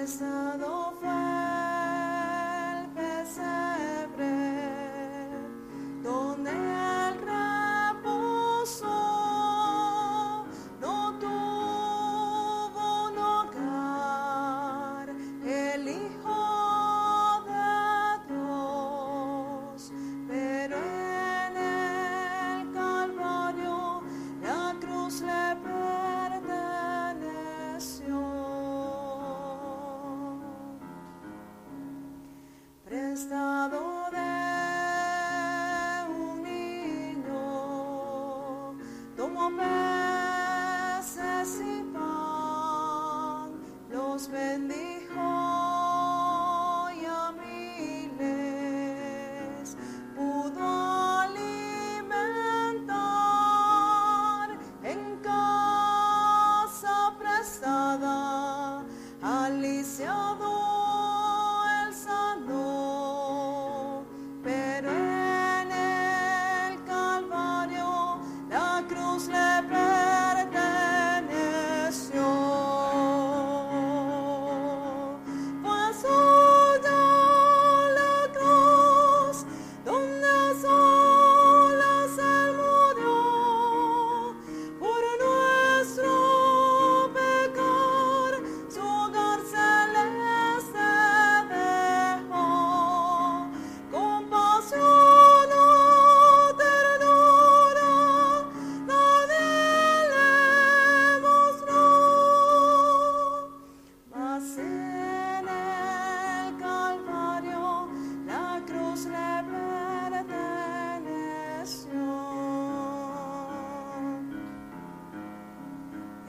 prestado fue el pesebre, donde el reposo no tuvo un hogar, el Hijo de Dios, pero en el Calvario la cruz le perteneció. Prestado de un niño, tomó peces y pan, los bendijo y a miles pudo alimentar. En casa prestada, al lisiado él sanó, pero en el Calvario la cruz le perteneció. Fue suya la cruz, donde a solas él murió, por nuestro pecar, su hogar celeste dejó. Compasión o ternura nadie le mostró, mas en el Calvario la cruz le perteneció.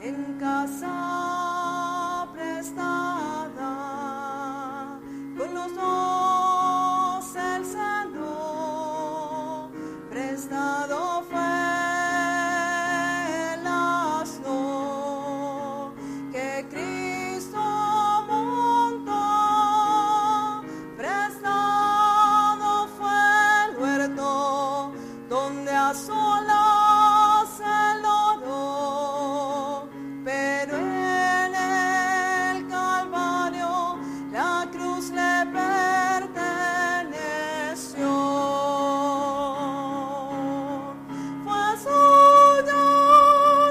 En casa prestada, con los dos él sanó, prestado fue el asno que Cristo montó, prestado fue el huerto donde a solas él oró, pero en el Calvario la cruz le perteneció. Fue suya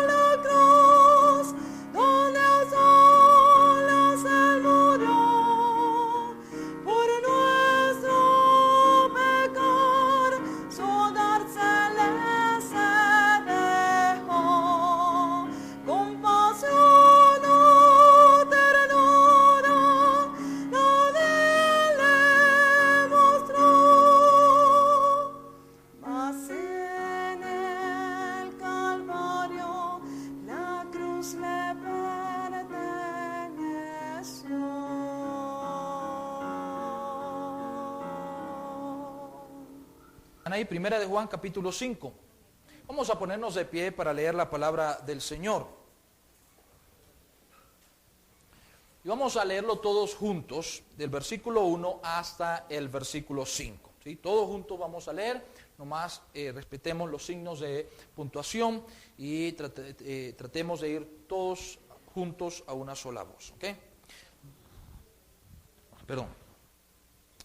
la cruz, donde a solas él murió, por nuestro pecar, su hogar celeste dejó. Compasión o ternura nadie le mostró, mas en el Calvario la cruz le perteneció. Ahí, Primera de Juan, capítulo 5. Vamos a ponernos de pie para leer la palabra del Señor. Y vamos a leerlo todos juntos, del versículo 1 hasta el versículo 5. ¿Sí? Todos juntos vamos a leer, nomás respetemos los signos de puntuación y tratemos de ir todos juntos a una sola voz. ¿Ok? Perdón.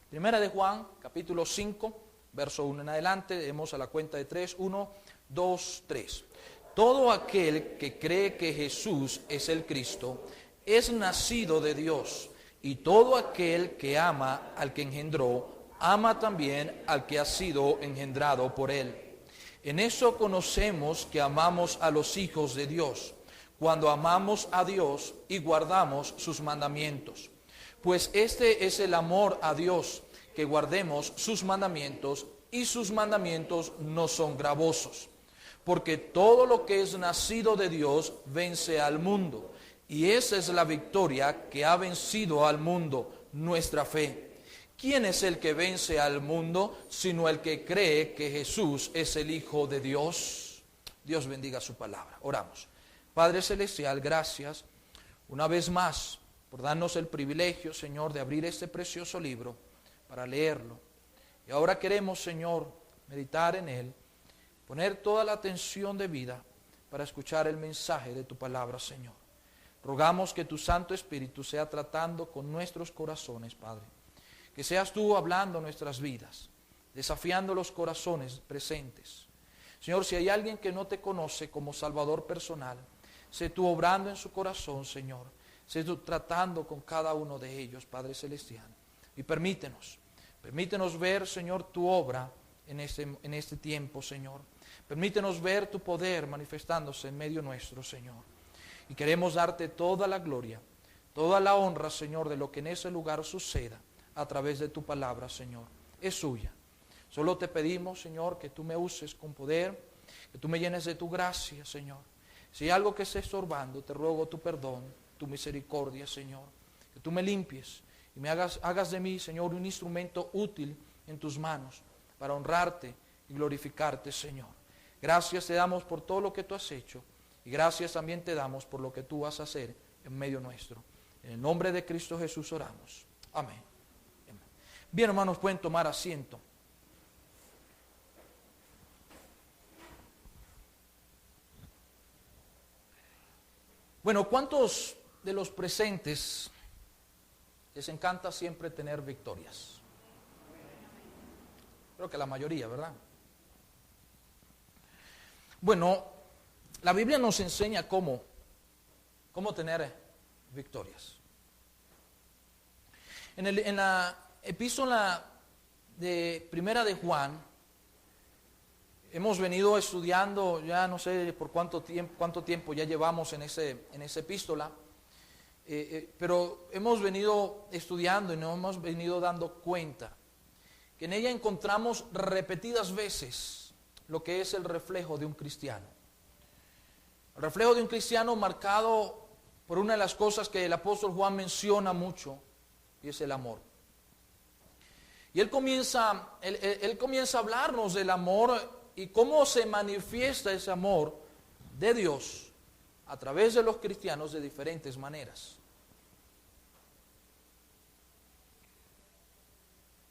Primera de Juan, capítulo 5, verso 1 en adelante, leemos a la cuenta de 3, 1, 2, 3. Todo aquel que cree que Jesús es el Cristo es nacido de Dios, y todo aquel que ama al que engendró, ama también al que ha sido engendrado por él. En eso conocemos que amamos a los hijos de Dios, cuando amamos a Dios y guardamos sus mandamientos. Pues este es el amor a Dios, que guardemos sus mandamientos, y sus mandamientos no son gravosos. Porque todo lo que es nacido de Dios vence al mundo, y esa es la victoria que ha vencido al mundo, nuestra fe. ¿Quién es el que vence al mundo, sino el que cree que Jesús es el Hijo de Dios? Dios bendiga su palabra. Oramos. Padre Celestial, gracias una vez más por darnos el privilegio, Señor, de abrir este precioso libro para leerlo. Y ahora queremos, Señor, meditar en él, poner toda la atención debida para escuchar el mensaje de tu palabra, Señor. Rogamos que tu Santo Espíritu sea tratando con nuestros corazones, Padre. Que seas tú hablando nuestras vidas, desafiando los corazones presentes. Señor, si hay alguien que no te conoce como Salvador personal, sé tú obrando en su corazón, Señor. Sé tú tratando con cada uno de ellos, Padre Celestial. Y permítenos ver, Señor, tu obra en este tiempo, Señor. Permítenos ver tu poder manifestándose en medio nuestro, Señor. Y queremos darte toda la gloria, toda la honra, Señor, de lo que en ese lugar suceda a través de tu palabra, Señor. Es suya. Solo te pedimos, Señor, que tú me uses con poder, que tú me llenes de tu gracia, Señor. Si hay algo que esté estorbando, te ruego tu perdón, tu misericordia, Señor. Que tú me limpies y me hagas de mí, Señor, un instrumento útil en tus manos para honrarte y glorificarte, Señor. Gracias te damos por todo lo que tú has hecho. Y gracias también te damos por lo que tú vas a hacer en medio nuestro. En el nombre de Cristo Jesús oramos. Amén. Bien, hermanos, pueden tomar asiento. Bueno, ¿cuántos de los presentes les encanta siempre tener victorias? Creo que la mayoría, ¿verdad? Bueno, la Biblia nos enseña cómo tener victorias. En la epístola de Primera de Juan, hemos venido estudiando, ya no sé por cuánto tiempo ya llevamos en esa epístola, pero hemos venido estudiando y nos hemos venido dando cuenta que en ella encontramos repetidas veces lo que es el reflejo de un cristiano. El reflejo de un cristiano marcado por una de las cosas que el apóstol Juan menciona mucho, y es el amor. Y él comienza a hablarnos del amor y cómo se manifiesta ese amor de Dios a través de los cristianos de diferentes maneras.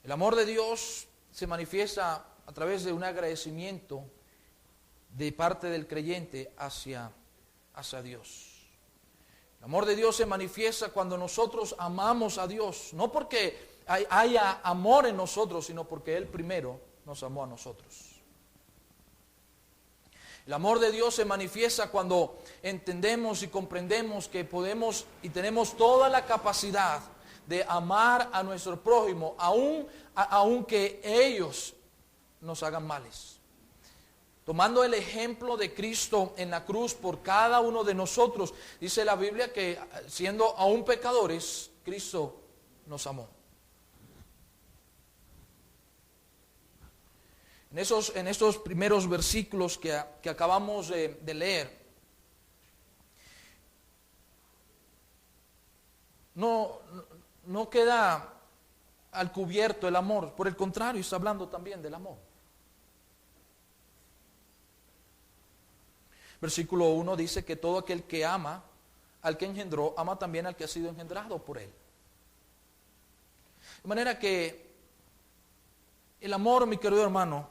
El amor de Dios se manifiesta a través de un agradecimiento de parte del creyente hacia Dios. El amor de Dios se manifiesta cuando nosotros amamos a Dios, no porque haya amor en nosotros, sino porque Él primero nos amó a nosotros. El amor de Dios se manifiesta cuando entendemos y comprendemos que podemos y tenemos toda la capacidad de amar a nuestro prójimo, aunque ellos nos hagan males. Tomando el ejemplo de Cristo en la cruz por cada uno de nosotros, dice la Biblia que siendo aún pecadores, Cristo nos amó. En estos primeros versículos que acabamos de leer, no queda al cubierto el amor, por el contrario, está hablando también del amor. Versículo 1 dice que todo aquel que ama al que engendró, ama también al que ha sido engendrado por él. De manera que el amor, mi querido hermano,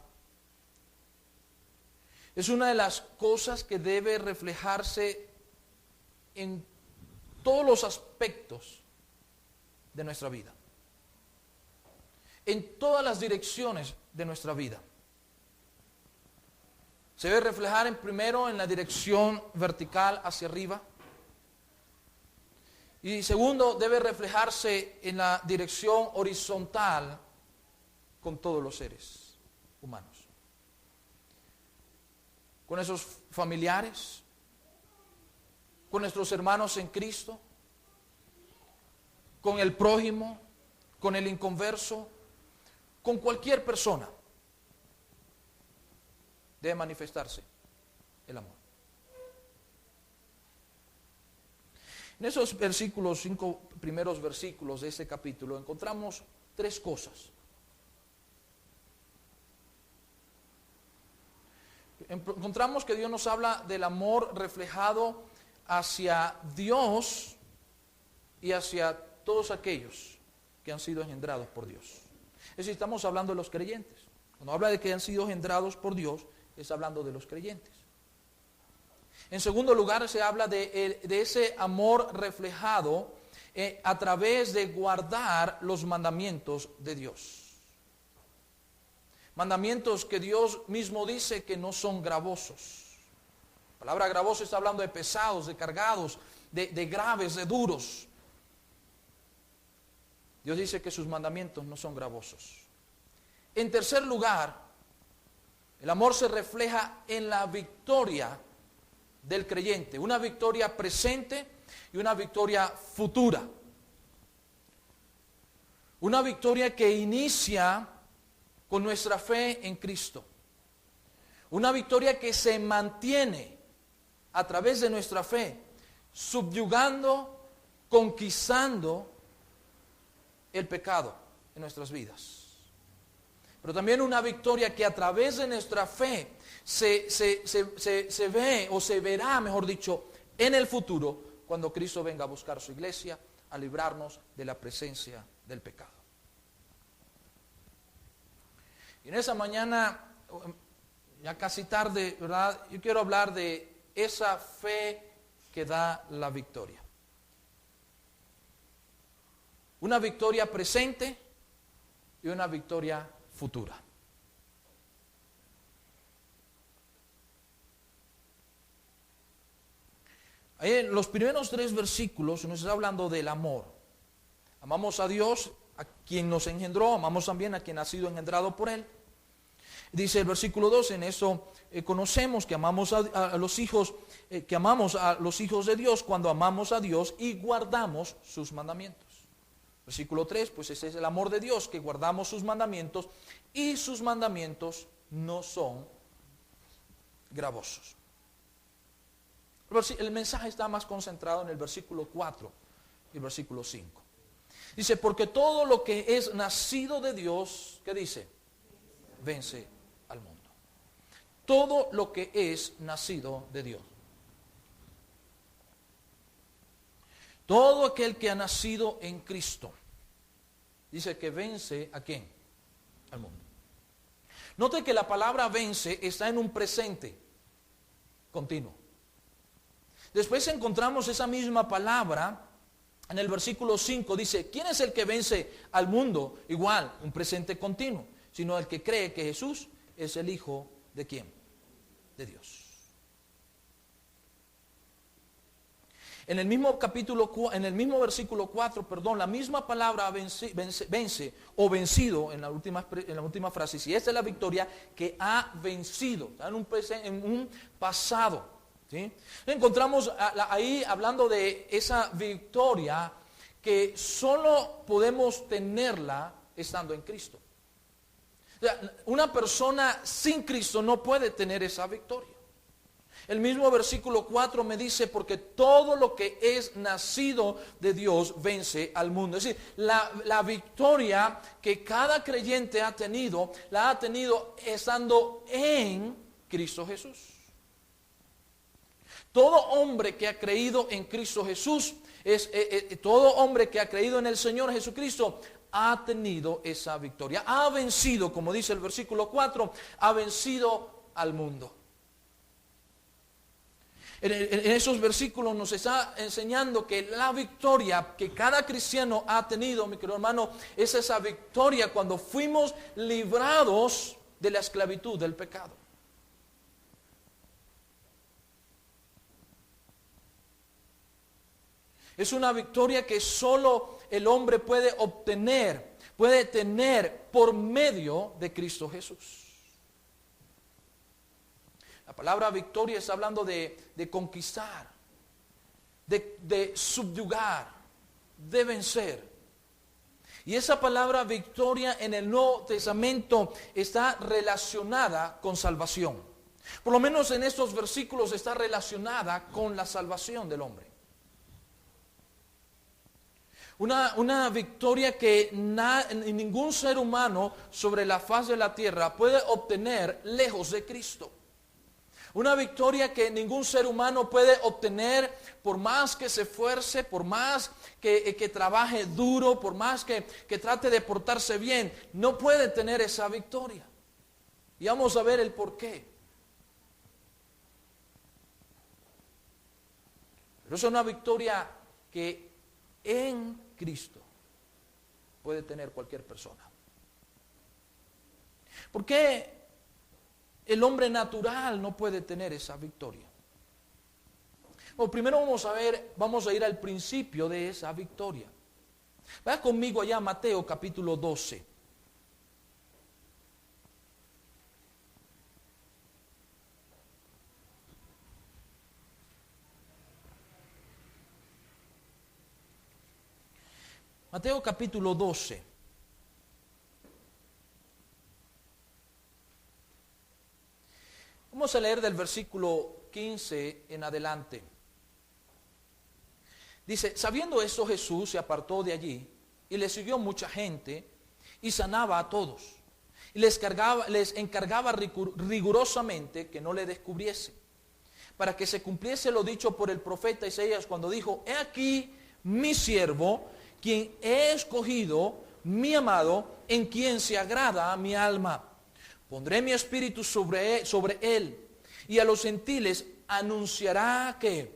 es una de las cosas que debe reflejarse en todos los aspectos de nuestra vida, en todas las direcciones de nuestra vida. Se debe reflejar primero en la dirección vertical hacia arriba, y segundo debe reflejarse en la dirección horizontal con todos los seres humanos. Con esos familiares, con nuestros hermanos en Cristo, con el prójimo, con el inconverso, con cualquier persona. Debe manifestarse el amor. En esos versículos, 5 primeros versículos de este capítulo, encontramos 3 cosas. Encontramos que Dios nos habla del amor reflejado hacia Dios y hacia todos aquellos que han sido engendrados por Dios. Es decir, estamos hablando de los creyentes. Cuando habla de que han sido engendrados por Dios, está hablando de los creyentes. En segundo lugar, se habla de ese amor reflejado a través de guardar los mandamientos de Dios. Mandamientos que Dios mismo dice que no son gravosos. La palabra gravoso está hablando de pesados, de cargados, de graves, de duros. Dios dice que sus mandamientos no son gravosos. En tercer lugar, el amor se refleja en la victoria del creyente, una victoria presente y una victoria futura. Una victoria que inicia con nuestra fe en Cristo. Una victoria que se mantiene a través de nuestra fe, subyugando, conquistando el pecado en nuestras vidas. Pero también una victoria que a través de nuestra fe se ve o se verá, mejor dicho, en el futuro, cuando Cristo venga a buscar su iglesia, a librarnos de la presencia del pecado. Y en esa mañana, ya casi tarde, ¿verdad? Yo quiero hablar de esa fe que da la victoria. Una victoria presente y una victoria futura. Ahí en los primeros 3 versículos nos está hablando del amor. Amamos a Dios, a quien nos engendró, amamos también a quien ha sido engendrado por Él. Dice el versículo 2, en eso conocemos que amamos a los hijos, que amamos a los hijos de Dios cuando amamos a Dios y guardamos sus mandamientos. Versículo 3, pues ese es el amor de Dios, que guardamos sus mandamientos y sus mandamientos no son gravosos. El mensaje está más concentrado en el versículo 4 y el versículo 5. Dice, porque todo lo que es nacido de Dios, ¿qué dice? Vence al mundo. Todo lo que es nacido de Dios. Todo aquel que ha nacido en Cristo, dice que vence ¿a quién? Al mundo. Note que la palabra vence está en un presente continuo. Después encontramos esa misma palabra en el versículo 5. Dice, ¿quién es el que vence al mundo? Igual, un presente continuo. Sino el que cree que Jesús es el Hijo ¿de quién? De Dios. En el mismo versículo 4, la misma palabra vence o vencido en la última frase. Si esta es la victoria que ha vencido, en un pasado. ¿Sí? Encontramos ahí hablando de esa victoria que solo podemos tenerla estando en Cristo. O sea, una persona sin Cristo no puede tener esa victoria. El mismo versículo 4 me dice, porque todo lo que es nacido de Dios vence al mundo. Es decir, la victoria que cada creyente ha tenido, la ha tenido estando en Cristo Jesús. Todo hombre que ha creído en Cristo Jesús, todo hombre que ha creído en el Señor Jesucristo, ha tenido esa victoria. Ha vencido, como dice el versículo 4, ha vencido al mundo. En esos versículos nos está enseñando que la victoria que cada cristiano ha tenido, mi querido hermano, es esa victoria cuando fuimos librados de la esclavitud del pecado. Es una victoria que solo el hombre puede obtener, puede tener por medio de Cristo Jesús. La palabra victoria está hablando de conquistar, de subyugar, de vencer. Y esa palabra victoria en el Nuevo Testamento está relacionada con salvación. Por lo menos en estos versículos está relacionada con la salvación del hombre. Una victoria que ningún ser humano sobre la faz de la tierra puede obtener lejos de Cristo. Una victoria que ningún ser humano puede obtener por más que se esfuerce, por más que trabaje duro, por más que trate de portarse bien. No puede tener esa victoria. Y vamos a ver el por qué. Pero es una victoria que en Cristo puede tener cualquier persona. ¿Por qué el hombre natural no puede tener esa victoria? Bueno, primero vamos a ir al principio de esa victoria. Vaya conmigo allá a Mateo capítulo 12. Mateo capítulo 12. Vamos a leer del versículo 15 en adelante. Dice, sabiendo esto, Jesús se apartó de allí y le siguió mucha gente y sanaba a todos. Y les encargaba rigurosamente que no le descubriese, para que se cumpliese lo dicho por el profeta Isaías cuando dijo, he aquí mi siervo, quien he escogido, mi amado, en quien se agrada mi alma. Pondré mi espíritu sobre él, y a los gentiles anunciará que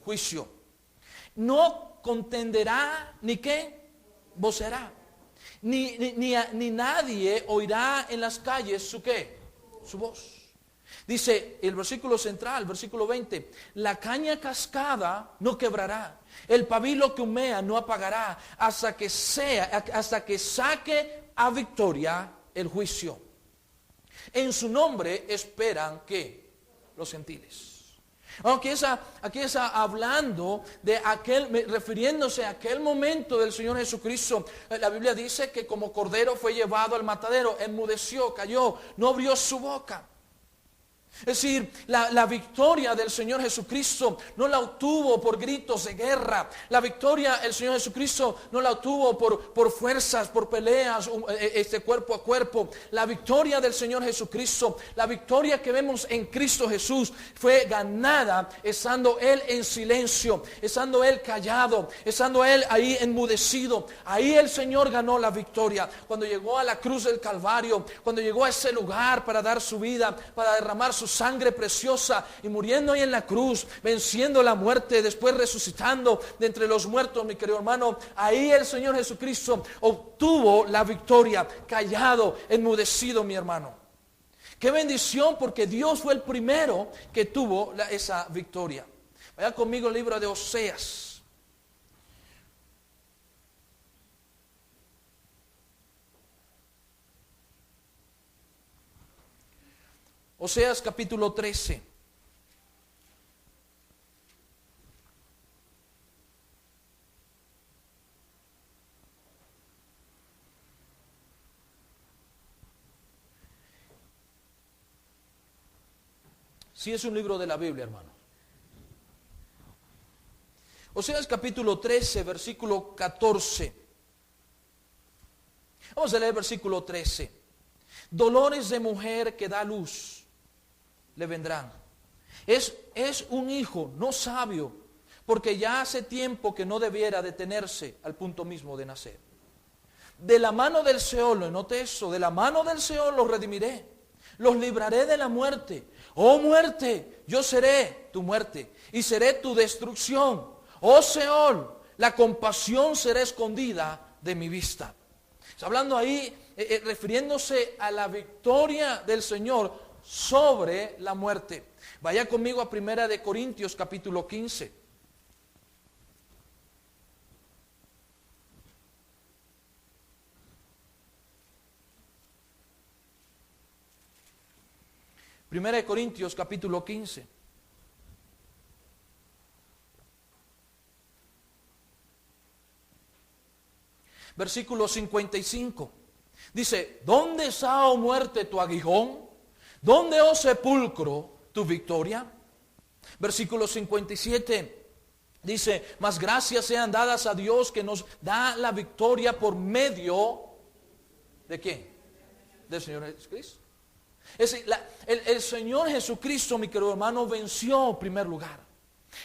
juicio. No contenderá ni qué vocerá, ni nadie oirá en las calles su qué, su voz. Dice el versículo central, versículo 20, la caña cascada no quebrará, el pabilo que humea no apagará, hasta que saque a victoria el juicio. En su nombre esperan que los gentiles. Aquí está hablando de refiriéndose a aquel momento del Señor Jesucristo. La Biblia dice que como cordero fue llevado al matadero, enmudeció, cayó, no abrió su boca. Es decir, la victoria del Señor Jesucristo no la obtuvo por gritos de guerra. La victoria el Señor Jesucristo no la obtuvo por fuerzas, por peleas, cuerpo a cuerpo. La victoria del Señor Jesucristo, la victoria que vemos en Cristo Jesús, fue ganada estando Él en silencio, estando Él callado, estando Él ahí enmudecido. Ahí el Señor ganó la victoria. Cuando llegó a la cruz del Calvario, cuando llegó a ese lugar para dar su vida, para derramar su sangre preciosa y muriendo ahí en la cruz, venciendo la muerte, después resucitando de entre los muertos, mi querido hermano, ahí el Señor Jesucristo obtuvo la victoria, callado, enmudecido, mi hermano. Qué bendición, porque Dios fue el primero que tuvo esa victoria. Vaya conmigo al libro de Oseas. Oseas capítulo 13. Sí, es un libro de la Biblia, hermano. Oseas capítulo 13, versículo 14. Vamos a leer versículo 13. Dolores de mujer que da luz le vendrán. Es un hijo no sabio, porque ya hace tiempo que no debiera detenerse al punto mismo de nacer. De la mano del Seol, note eso, de la mano del Seol los redimiré, los libraré de la muerte. Oh muerte, yo seré tu muerte y seré tu destrucción. Oh Seol, la compasión será escondida de mi vista. Está hablando ahí, refiriéndose a la victoria del Señor sobre la muerte. Vaya conmigo a 1 Corintios capítulo 15. Primera de Corintios capítulo 15. Versículo 55. Dice, ¿dónde está, oh muerte, tu aguijón? ¿Dónde, oh sepulcro, tu victoria? Versículo 57 dice, mas gracias sean dadas a Dios que nos da la victoria por medio ¿de quién? Del Señor Jesucristo. Es decir, el Señor Jesucristo, mi querido hermano, venció en primer lugar.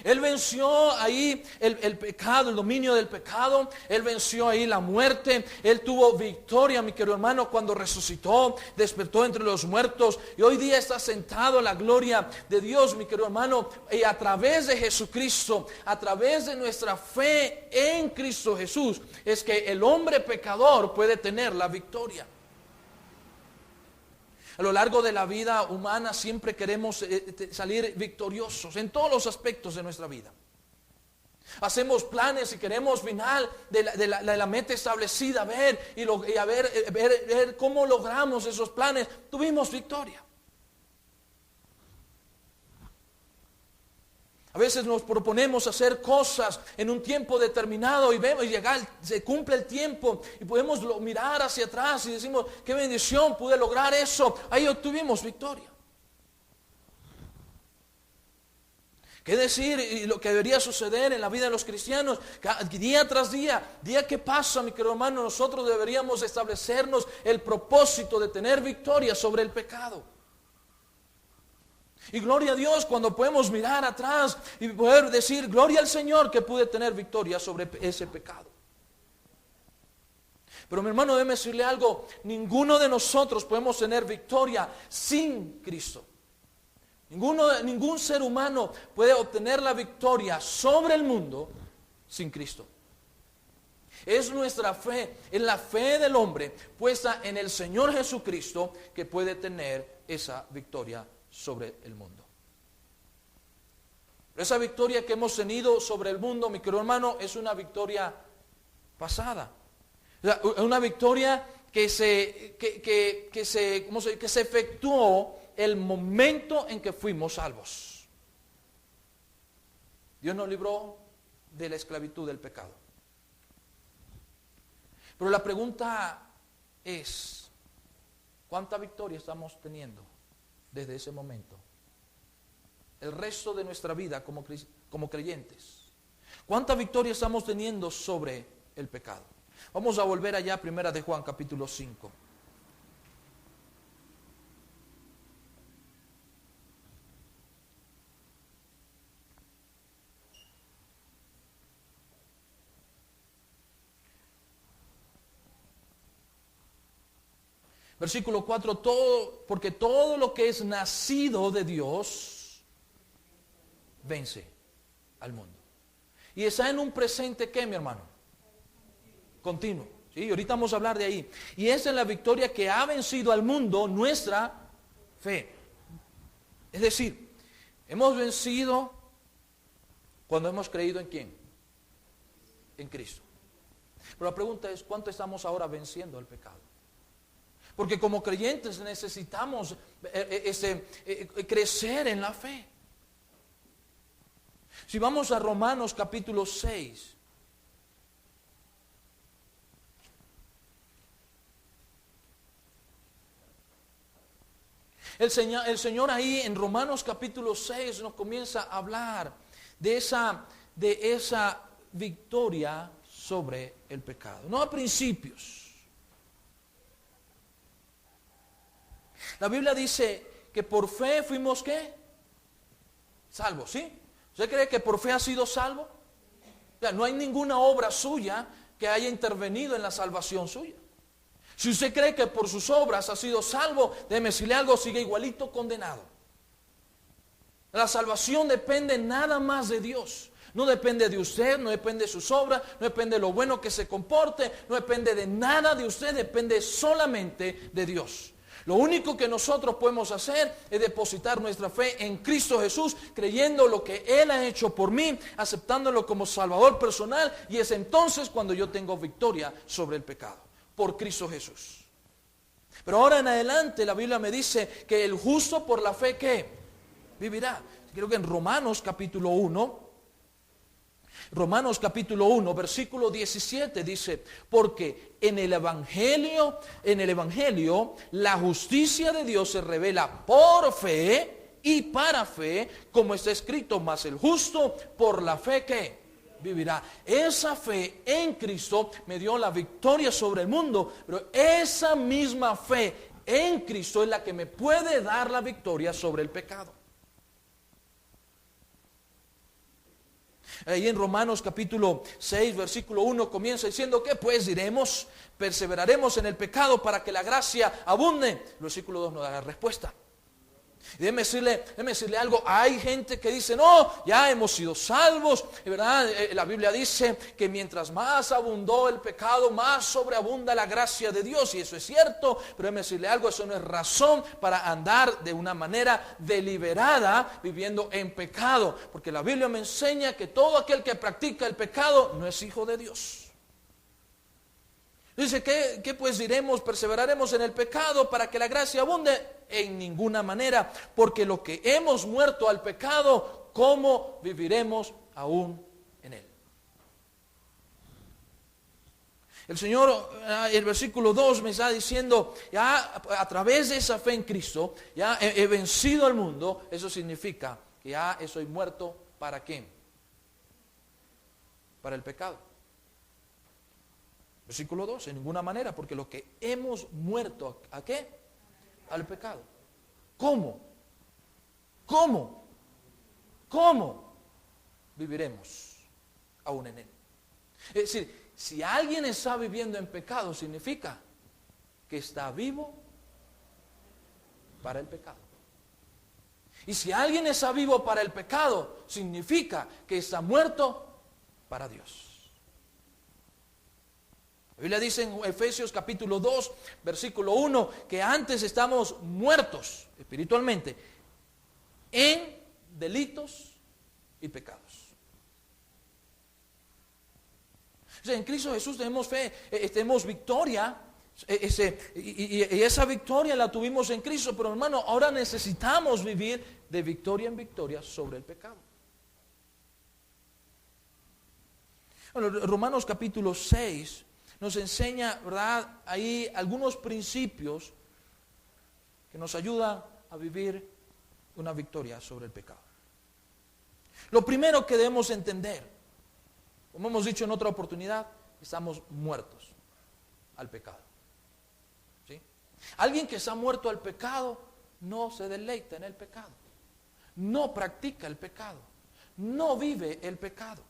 Él venció ahí el pecado, el dominio del pecado. Él venció ahí la muerte. Él tuvo victoria, mi querido hermano, cuando resucitó, despertó entre los muertos. Y hoy día está sentado en la gloria de Dios, mi querido hermano. Y a través de Jesucristo, a través de nuestra fe en Cristo Jesús, es que el hombre pecador puede tener la victoria. A lo largo de la vida humana siempre queremos salir victoriosos en todos los aspectos de nuestra vida. Hacemos planes y queremos final de la meta establecida, ver cómo logramos esos planes. Tuvimos victoria. A veces nos proponemos hacer cosas en un tiempo determinado y vemos se cumple el tiempo y podemos mirar hacia atrás y decimos, qué bendición, pude lograr eso, ahí obtuvimos victoria. ¿Qué decir? Y lo que debería suceder en la vida de los cristianos, día tras día, día que pasa, mi querido hermano, nosotros deberíamos establecernos el propósito de tener victoria sobre el pecado. Y gloria a Dios cuando podemos mirar atrás y poder decir, gloria al Señor que pude tener victoria sobre ese pecado. Pero mi hermano, déjeme decirle algo, ninguno de nosotros podemos tener victoria sin Cristo. Ningún ser humano puede obtener la victoria sobre el mundo sin Cristo. Es nuestra fe, es la fe del hombre puesta en el Señor Jesucristo que puede tener esa victoria sobre el mundo. Esa victoria que hemos tenido sobre el mundo, mi querido hermano, es una victoria pasada. Una victoria que se efectuó el momento en que fuimos salvos. Dios nos libró de la esclavitud del pecado. Pero la pregunta es, ¿cuánta victoria estamos teniendo desde ese momento? El resto de nuestra vida como creyentes. ¿Cuánta victoria estamos teniendo sobre el pecado? Vamos a volver allá a 1 de Juan capítulo 5. Versículo 4, porque todo lo que es nacido de Dios vence al mundo. Y está en un presente, ¿qué, mi hermano? Continuo. ¿Sí? Ahorita vamos a hablar de ahí. Y esa es la victoria que ha vencido al mundo, nuestra fe. Es decir, hemos vencido cuando hemos creído ¿en quién? En Cristo. Pero la pregunta es, ¿cuánto estamos ahora venciendo el pecado? Porque como creyentes necesitamos crecer en la fe. Si vamos a Romanos capítulo 6. El Señor ahí en Romanos capítulo 6 nos comienza a hablar de esa victoria sobre el pecado. No a principios. La Biblia dice que por fe fuimos ¿qué? Salvos, ¿sí? ¿Usted cree que por fe ha sido salvo? O sea, no hay ninguna obra suya que haya intervenido en la salvación suya. Si usted cree que por sus obras ha sido salvo, déjeme decirle algo, sigue igualito condenado. La salvación depende nada más de Dios. No depende de usted, no depende de sus obras, no depende de lo bueno que se comporte, no depende de nada de usted, depende solamente de Dios. Lo único que nosotros podemos hacer es depositar nuestra fe en Cristo Jesús, creyendo lo que Él ha hecho por mí, aceptándolo como Salvador personal, y es entonces cuando yo tengo victoria sobre el pecado, por Cristo Jesús. Pero ahora en adelante la Biblia me dice que el justo por la fe ¿qué? Vivirá. Creo que en Romanos capítulo 1, versículo 17 dice, porque en el Evangelio, la justicia de Dios se revela por fe y para fe, como está escrito, mas el justo por la fe ¿qué? Vivirá. Esa fe en Cristo me dio la victoria sobre el mundo, pero esa misma fe en Cristo es la que me puede dar la victoria sobre el pecado. Ahí en Romanos capítulo 6, versículo 1 comienza diciendo, ¿qué pues diremos? ¿Perseveraremos en el pecado para que la gracia abunde? El versículo 2 nos da la respuesta. Y déjeme decirle algo, hay gente que dice, no, ya hemos sido salvos, ¿verdad? La Biblia dice que mientras más abundó el pecado, más sobreabunda la gracia de Dios, y eso es cierto, pero déjeme decirle algo, eso no es razón para andar de una manera deliberada viviendo en pecado, porque la Biblia me enseña que todo aquel que practica el pecado no es hijo de Dios. Dice, ¿qué pues diremos? ¿Perseveraremos en el pecado para que la gracia abunde? En ninguna manera, porque lo que hemos muerto al pecado, ¿cómo viviremos aún en él? El Señor, el versículo 2 me está diciendo, ya a través de esa fe en Cristo, ya he vencido al mundo. Eso significa que ya estoy muerto, ¿para qué? Para el pecado. Versículo 2, en ninguna manera, porque lo que hemos muerto, ¿a qué? Al pecado. ¿Cómo? ¿Cómo? ¿Cómo viviremos aún en él? Es decir, si alguien está viviendo en pecado, significa que está vivo para el pecado. Y si alguien está vivo para el pecado, significa que está muerto para Dios. La Biblia dice en Efesios capítulo 2, versículo 1, que antes estamos muertos espiritualmente en delitos y pecados. O sea, en Cristo Jesús tenemos fe, tenemos victoria, y esa victoria la tuvimos en Cristo, pero hermano, ahora necesitamos vivir de victoria en victoria sobre el pecado. Bueno, Romanos capítulo 6 nos enseña, ¿verdad?, ahí algunos principios que nos ayudan a vivir una victoria sobre el pecado. Lo primero que debemos entender, como hemos dicho en otra oportunidad, estamos muertos al pecado. ¿Sí? Alguien que está muerto al pecado no se deleita en el pecado, no practica el pecado, no vive el pecado.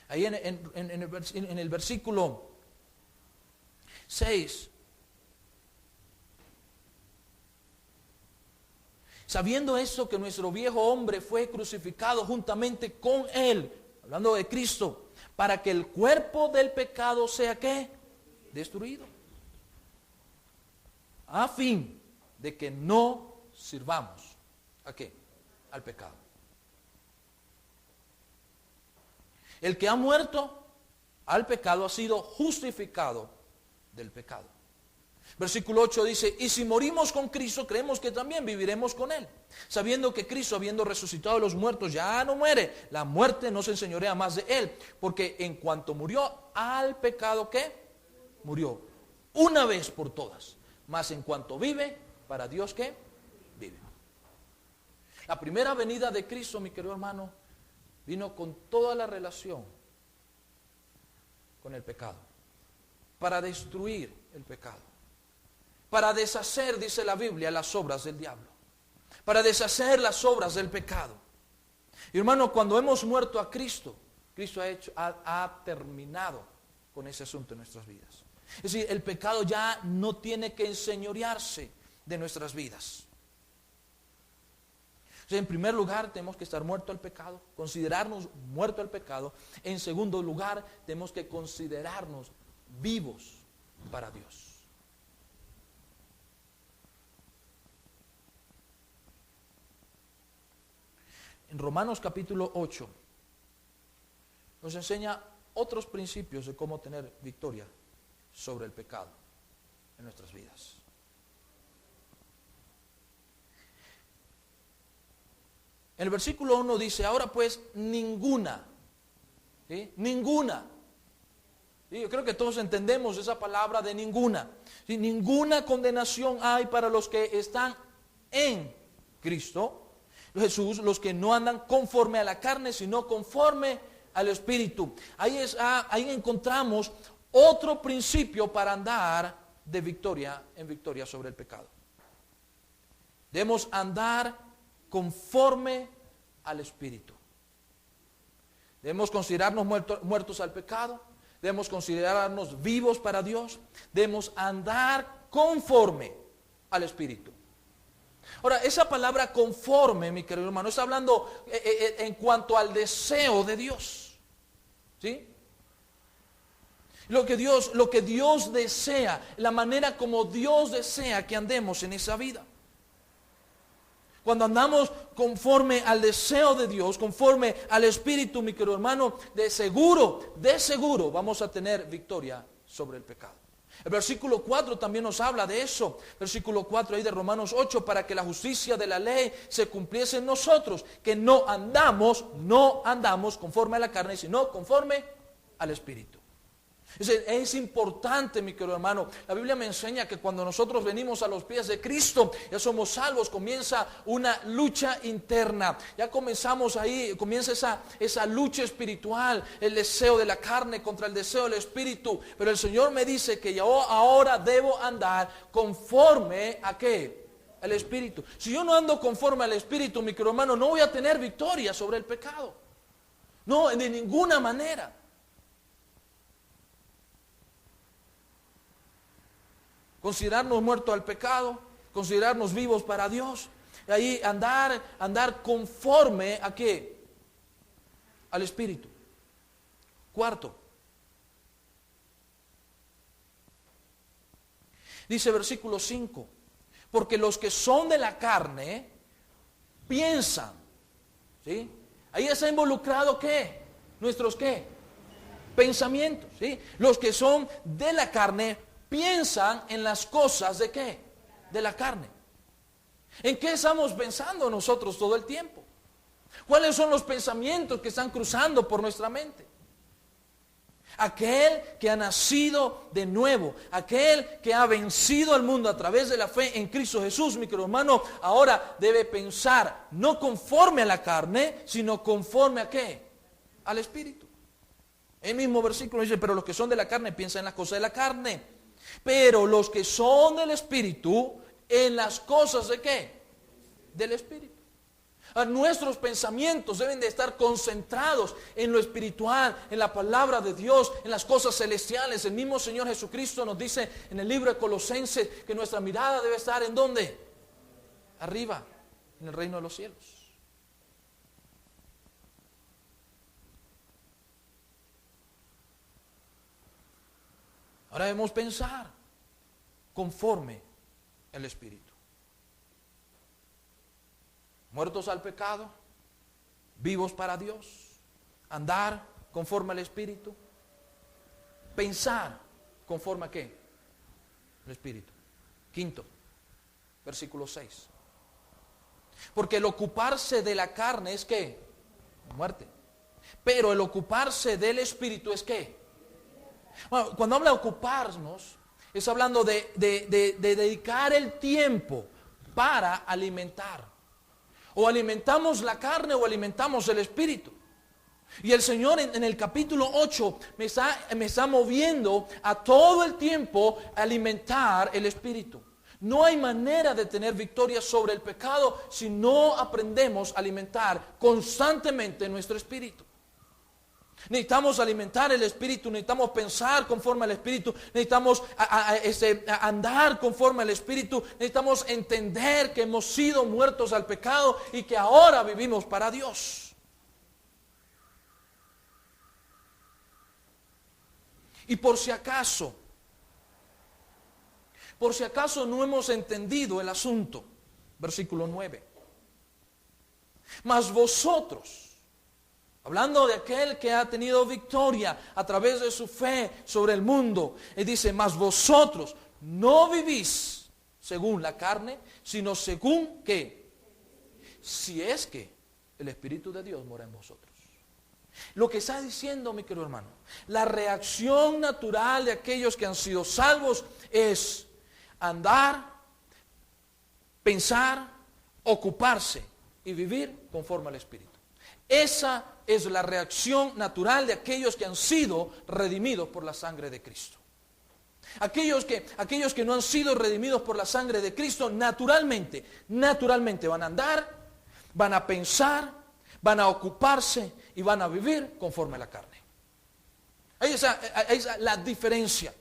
Ahí en el versículo 6, sabiendo esto, que nuestro viejo hombre fue crucificado juntamente con él, hablando de Cristo, para que el cuerpo del pecado sea ¿qué? Destruido, a fin de que no sirvamos ¿a qué? Al pecado. El que ha muerto al pecado ha sido justificado del pecado. Versículo 8 dice, y si morimos con Cristo, creemos que también viviremos con Él, sabiendo que Cristo, habiendo resucitado de los muertos, ya no muere. La muerte no se enseñorea más de Él, porque en cuanto murió al pecado, ¿qué? Murió una vez por todas. Mas en cuanto vive, para Dios, ¿qué? Vive. La primera venida de Cristo, mi querido hermano, vino con toda la relación con el pecado, para destruir el pecado, para deshacer, dice la Biblia, las obras del diablo, para deshacer las obras del pecado. Y hermano, cuando hemos muerto a Cristo, Cristo ha terminado con ese asunto en nuestras vidas. Es decir, el pecado ya no tiene que enseñorearse de nuestras vidas. O sea, en primer lugar, tenemos que estar muertos al pecado, considerarnos muertos al pecado. En segundo lugar, tenemos que considerarnos vivos para Dios. En Romanos capítulo 8 nos enseña otros principios de cómo tener victoria sobre el pecado en nuestras vidas. En el versículo 1 dice, ahora pues ninguna, ¿sí? Ninguna. ¿Sí? Yo creo que todos entendemos esa palabra de ninguna. ¿Sí? Ninguna condenación hay para los que están en Cristo Jesús, los que no andan conforme a la carne, sino conforme al Espíritu. Ahí encontramos otro principio para andar de victoria en victoria sobre el pecado. Debemos andar conforme al Espíritu. Debemos considerarnos muertos al pecado, debemos considerarnos vivos para Dios, debemos andar conforme al Espíritu. Ahora, esa palabra conforme, mi querido hermano, está hablando en cuanto al deseo de Dios. ¿Sí? Lo que Dios desea, la manera como Dios desea que andemos en esa vida. Cuando andamos conforme al deseo de Dios, conforme al Espíritu, mi querido hermano, de seguro vamos a tener victoria sobre el pecado. El versículo 4 también nos habla de eso. Versículo 4 ahí de Romanos 8, para que la justicia de la ley se cumpliese en nosotros, que no andamos conforme a la carne, sino conforme al Espíritu. Es importante, mi querido hermano. La Biblia me enseña que cuando nosotros venimos a los pies de Cristo, ya somos salvos, comienza una lucha interna. Ya comenzamos ahí, comienza esa lucha espiritual, el deseo de la carne contra el deseo del Espíritu. Pero el Señor me dice que yo ahora debo andar conforme a ¿qué? Al Espíritu. Si yo no ando conforme al Espíritu, mi querido hermano, no voy a tener victoria sobre el pecado. No, de ninguna manera. Considerarnos muertos al pecado, considerarnos vivos para Dios, y ahí andar conforme a ¿qué? Al Espíritu. Cuarto, dice versículo 5, porque los que son de la carne piensan, ¿sí? Ahí está involucrado ¿qué? Nuestros ¿qué? Pensamientos, ¿sí? Los que son de la carne piensan en las cosas ¿de qué? De la carne. ¿En qué estamos pensando nosotros todo el tiempo? ¿Cuáles son los pensamientos que están cruzando por nuestra mente? Aquel que ha nacido de nuevo, aquel que ha vencido al mundo a través de la fe en Cristo Jesús, mi querido hermano, ahora debe pensar no conforme a la carne, sino conforme a ¿qué? Al Espíritu. El mismo versículo dice, pero los que son de la carne piensan en las cosas de la carne. Pero los que son del Espíritu, en las cosas ¿de qué? Del Espíritu. Nuestros pensamientos deben de estar concentrados en lo espiritual, en la palabra de Dios, en las cosas celestiales. El mismo Señor Jesucristo nos dice en el libro de Colosenses que nuestra mirada debe estar ¿en dónde? Arriba, en el reino de los cielos. Ahora debemos pensar conforme al Espíritu. Muertos al pecado, vivos para Dios, andar conforme al Espíritu, pensar conforme a ¿qué? El Espíritu. Quinto, versículo 6. Porque el ocuparse de la carne es ¿qué? Muerte. Pero el ocuparse del Espíritu es ¿qué? Bueno, cuando habla de ocuparnos, es hablando de dedicar el tiempo para alimentar. O alimentamos la carne o alimentamos el Espíritu. Y el Señor en el capítulo 8 me está moviendo a todo el tiempo alimentar el Espíritu. No hay manera de tener victoria sobre el pecado si no aprendemos a alimentar constantemente nuestro espíritu. Necesitamos alimentar el Espíritu, necesitamos pensar conforme al Espíritu, necesitamos andar conforme al Espíritu, necesitamos entender que hemos sido muertos al pecado y que ahora vivimos para Dios. Y por si acaso no hemos entendido el asunto, versículo 9. Mas vosotros, hablando de aquel que ha tenido victoria a través de su fe sobre el mundo, él dice, mas vosotros no vivís según la carne, sino según ¿qué? Si es que el Espíritu de Dios mora en vosotros. Lo que está diciendo, mi querido hermano, la reacción natural de aquellos que han sido salvos es andar, pensar, ocuparse y vivir conforme al Espíritu. Esa es la reacción natural de aquellos que han sido redimidos por la sangre de Cristo. Aquellos que no han sido redimidos por la sangre de Cristo, naturalmente van a andar van a pensar, van a ocuparse y van a vivir conforme a la carne. Ahí es la diferencia.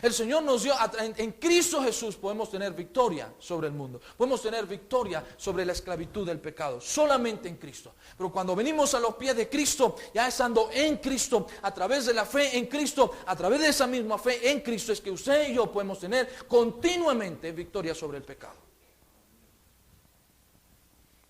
El Señor nos dio, en Cristo Jesús podemos tener victoria sobre el mundo. Podemos tener victoria sobre la esclavitud del pecado, solamente en Cristo. Pero cuando venimos a los pies de Cristo, ya estando en Cristo, a través de la fe en Cristo, a través de esa misma fe en Cristo, es que usted y yo podemos tener continuamente victoria sobre el pecado.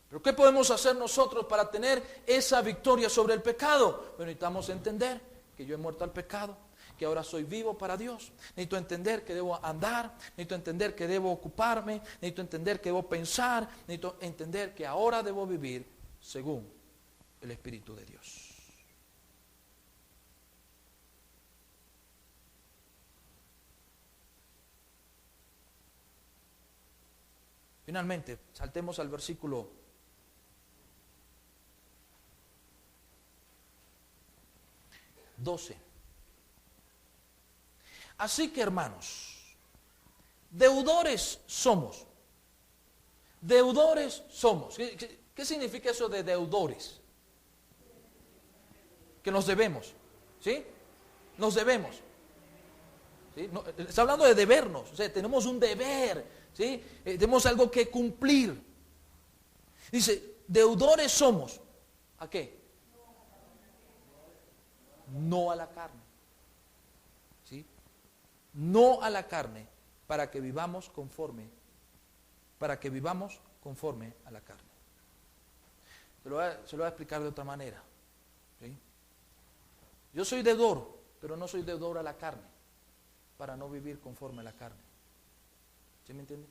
Pero ¿qué podemos hacer nosotros para tener esa victoria sobre el pecado? Bueno, necesitamos entender que yo he muerto al pecado, que ahora soy vivo para Dios. Necesito entender que debo andar, necesito entender que debo ocuparme, necesito entender que debo pensar, necesito entender que ahora debo vivir según el Espíritu de Dios. Finalmente, saltemos al versículo 12. Así que, hermanos, deudores somos. Deudores somos. ¿Qué significa eso de deudores? Que nos debemos. ¿Sí? Nos debemos. ¿Sí? No, está hablando de debernos. O sea, tenemos un deber. ¿Sí? Tenemos algo que cumplir. Dice, deudores somos. ¿A qué? No a la carne. ¿Sí? No a la carne, para que vivamos conforme a la carne. Se lo voy a explicar de otra manera. ¿Sí? Yo soy deudor, pero no soy deudor a la carne, para no vivir conforme a la carne. ¿Sí me entiende?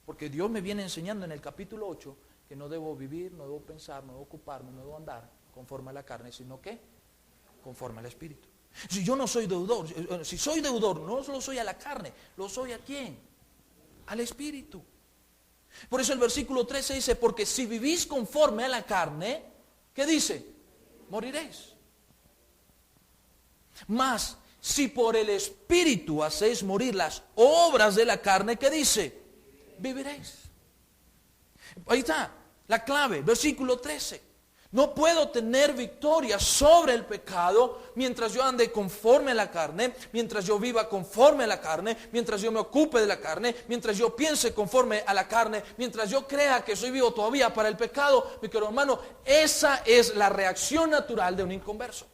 Porque Dios me viene enseñando en el capítulo 8 que no debo vivir, no debo pensar, no debo ocuparme, no debo andar conforme a la carne, sino que conforme al Espíritu. Si yo no soy deudor, si soy deudor, no lo soy a la carne, lo soy a ¿quién? Al Espíritu. Por eso el versículo 13 dice, porque si vivís conforme a la carne, ¿qué dice? Moriréis. Mas, si por el Espíritu hacéis morir las obras de la carne, ¿qué dice? Viviréis. Ahí está la clave, versículo 13. No puedo tener victoria sobre el pecado mientras yo ande conforme a la carne, mientras yo viva conforme a la carne, mientras yo me ocupe de la carne, mientras yo piense conforme a la carne, mientras yo crea que soy vivo todavía para el pecado. Mi querido hermano, esa es la reacción natural de un inconverso.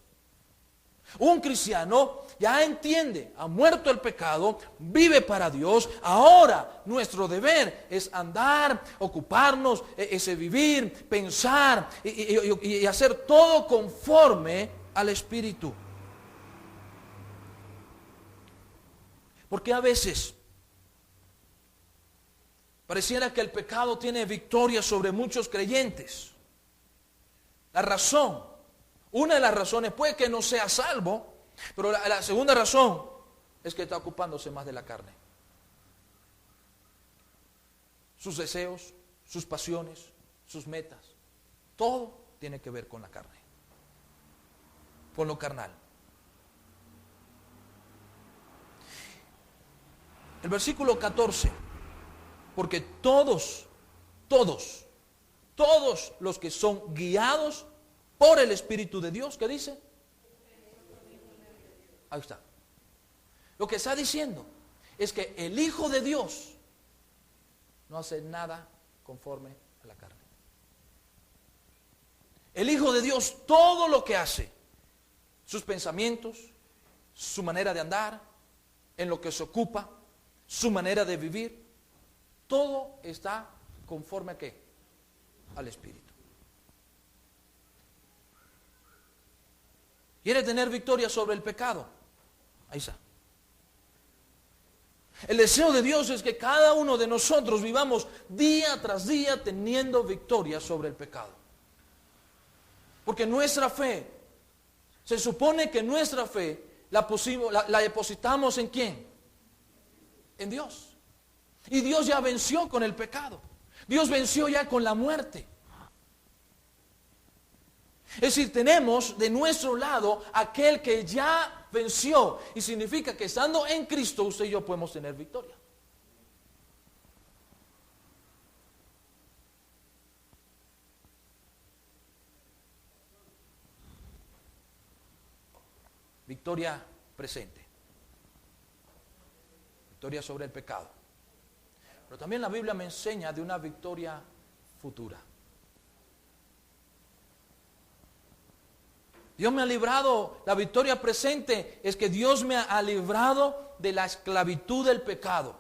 Un cristiano ya entiende, ha muerto el pecado, vive para Dios. Ahora nuestro deber es andar, ocuparnos, es vivir, pensar y hacer todo conforme al Espíritu. Porque a veces pareciera que el pecado tiene victoria sobre muchos creyentes. La razón, una de las razones puede que no sea salvo, pero la segunda razón es que está ocupándose más de la carne. Sus deseos, sus pasiones, sus metas, todo tiene que ver con la carne, con lo carnal. El versículo 14, porque todos los que son guiados por el Espíritu de Dios, ¿qué dice? Ahí está. Lo que está diciendo es que el Hijo de Dios no hace nada conforme a la carne. El Hijo de Dios, todo lo que hace, sus pensamientos, su manera de andar, en lo que se ocupa, su manera de vivir, todo está conforme a ¿qué? Al Espíritu. ¿Quiere tener victoria sobre el pecado? Ahí está. El deseo de Dios es que cada uno de nosotros vivamos día tras día teniendo victoria sobre el pecado. Porque nuestra fe, se supone que nuestra fe la depositamos ¿en quién? En Dios. Y Dios ya venció con el pecado. Dios venció ya con la muerte. Es decir, tenemos de nuestro lado aquel que ya venció. Y significa que estando en Cristo, usted y yo podemos tener victoria. victoria presente. Victoria sobre el pecado. Pero también la Biblia me enseña de una victoria futura. Dios me ha librado, la victoria presente es que Dios me ha librado de la esclavitud del pecado.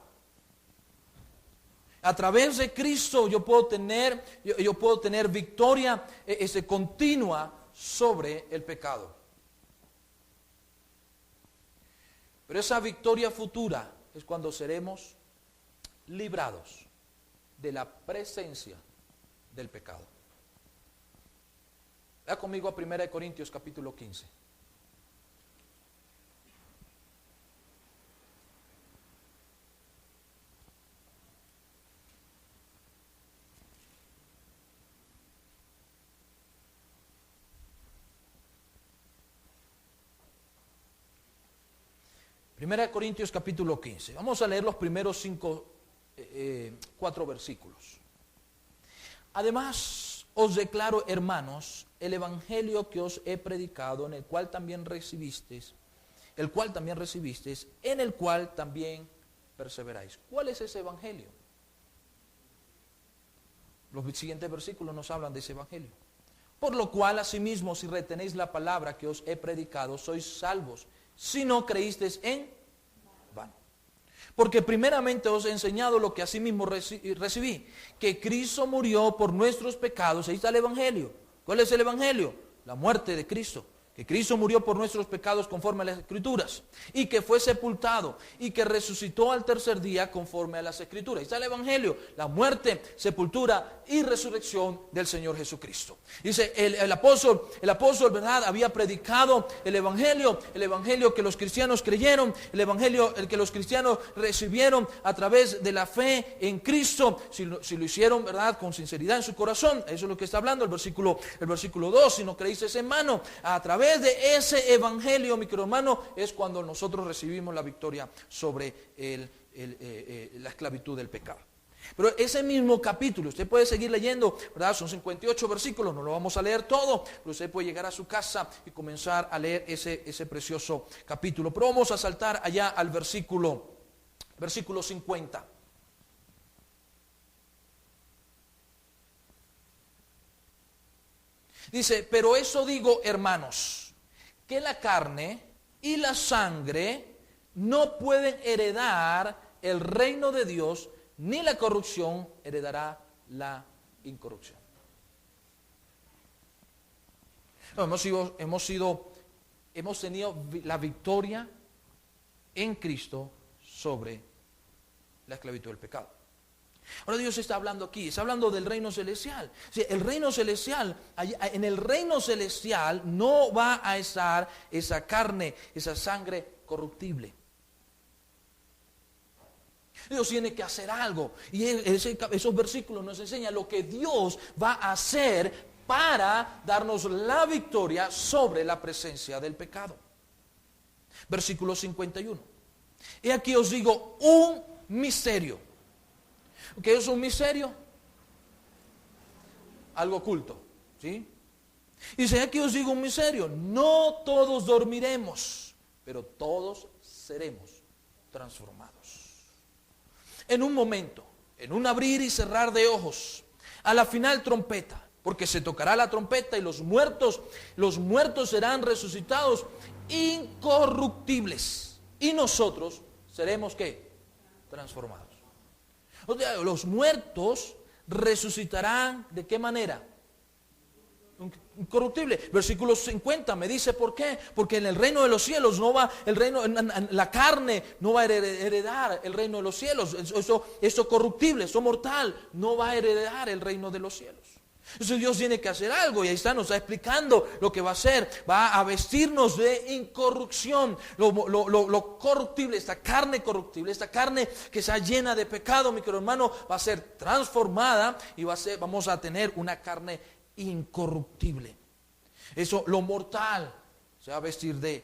A través de Cristo yo puedo tener victoria continua sobre el pecado. Pero esa victoria futura es cuando seremos librados de la presencia del pecado. Vea conmigo a 1 Corintios capítulo 15. Primera de Corintios capítulo 15. Vamos a leer los primeros 4 versículos. Además, os declaro, hermanos, el evangelio que os he predicado, en el cual también recibisteis, en el cual también perseveráis. ¿Cuál es ese evangelio? Los siguientes versículos nos hablan de ese evangelio. Por lo cual, asimismo, si retenéis la palabra que os he predicado, sois salvos, si no creísteis en vano. Porque primeramente os he enseñado lo que asimismo recibí, que Cristo murió por nuestros pecados. Ahí está el evangelio. ¿Cuál es el evangelio? La muerte de Cristo. Que Cristo murió por nuestros pecados conforme a las Escrituras, y que fue sepultado, y que resucitó al tercer día conforme a las Escrituras. Ahí está el evangelio, la muerte, sepultura y resurrección del Señor Jesucristo. Dice el apóstol, ¿verdad? Había predicado el evangelio que los cristianos creyeron, el evangelio el que los cristianos recibieron a través de la fe en Cristo, si lo hicieron, ¿verdad?, con sinceridad en su corazón. Eso es lo que está hablando el versículo 2, si no creísteis en mano, a través de ese evangelio, mi querido hermano, es cuando nosotros recibimos la victoria sobre la esclavitud del pecado. Pero ese mismo capítulo, usted puede seguir leyendo, ¿verdad? Son 58 versículos, no lo vamos a leer todo, pero usted puede llegar a su casa y comenzar a leer ese precioso capítulo. Pero vamos a saltar allá al versículo 50. Dice, pero eso digo, hermanos, que la carne y la sangre no pueden heredar el reino de Dios, ni la corrupción heredará la incorrupción. Hemos tenido la victoria en Cristo sobre la esclavitud del pecado. Ahora Dios está hablando aquí, está hablando del reino celestial. El reino celestial, en el reino celestial no va a estar esa carne, esa sangre corruptible. Dios tiene que hacer algo, y esos versículos nos enseñan lo que Dios va a hacer para darnos la victoria sobre la presencia del pecado. Versículo 51. Y aquí os digo un misterio. ¿Qué es un misterio? Algo oculto, ¿sí? Dice, aquí os digo un misterio, no todos dormiremos, pero todos seremos transformados. En un momento, en un abrir y cerrar de ojos, a la final trompeta, porque se tocará la trompeta y los muertos serán resucitados incorruptibles, y nosotros seremos, ¿qué? Transformados. O sea, los muertos resucitarán, ¿de qué manera? Incorruptible. Versículo 50 me dice por qué. Porque en el reino de los cielos la carne no va a heredar el reino de los cielos. Eso corruptible, eso mortal, no va a heredar el reino de los cielos. Entonces Dios tiene que hacer algo, y ahí nos está explicando lo que va a hacer. Va a vestirnos de incorrupción, lo corruptible, esta carne corruptible, esta carne que está llena de pecado, mi querido hermano, va a ser transformada y vamos a tener una carne incorruptible. Eso, lo mortal, se va a vestir de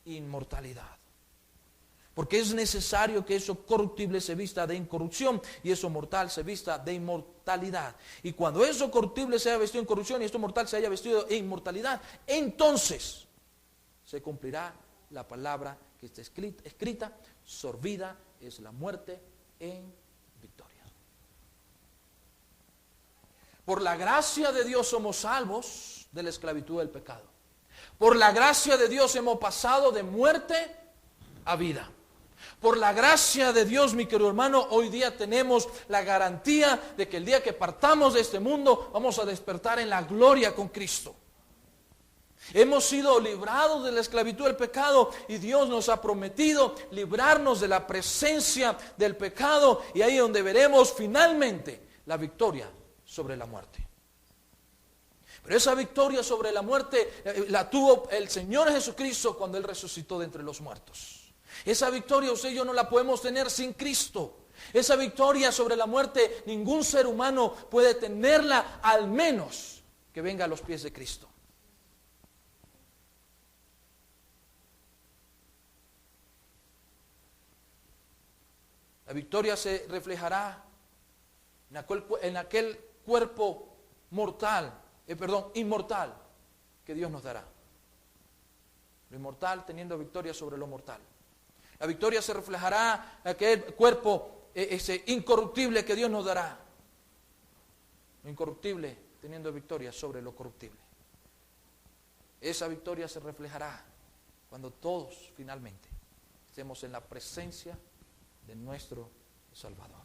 inmortalidad. Porque es necesario que eso corruptible se vista de incorrupción y eso mortal se vista de inmortalidad. Y cuando eso corruptible se haya vestido de incorrupción y esto mortal se haya vestido de inmortalidad, entonces se cumplirá la palabra que está escrita, sorbida es la muerte en victoria. Por la gracia de Dios somos salvos de la esclavitud del pecado. Por la gracia de Dios hemos pasado de muerte a vida. Por la gracia de Dios, mi querido hermano, hoy día tenemos la garantía de que el día que partamos de este mundo vamos a despertar en la gloria con Cristo. Hemos sido librados de la esclavitud del pecado y Dios nos ha prometido librarnos de la presencia del pecado, y ahí es donde veremos finalmente la victoria sobre la muerte. Pero esa victoria sobre la muerte la tuvo el Señor Jesucristo cuando Él resucitó de entre los muertos. Esa victoria usted y yo no la podemos tener sin Cristo. Esa victoria sobre la muerte ningún ser humano puede tenerla, al menos que venga a los pies de Cristo. La victoria se reflejará en aquel cuerpo inmortal que Dios nos dará. Lo inmortal teniendo victoria sobre lo mortal. La victoria se reflejará en aquel cuerpo ese incorruptible que Dios nos dará. Lo incorruptible teniendo victoria sobre lo corruptible. Esa victoria se reflejará cuando todos finalmente estemos en la presencia de nuestro Salvador.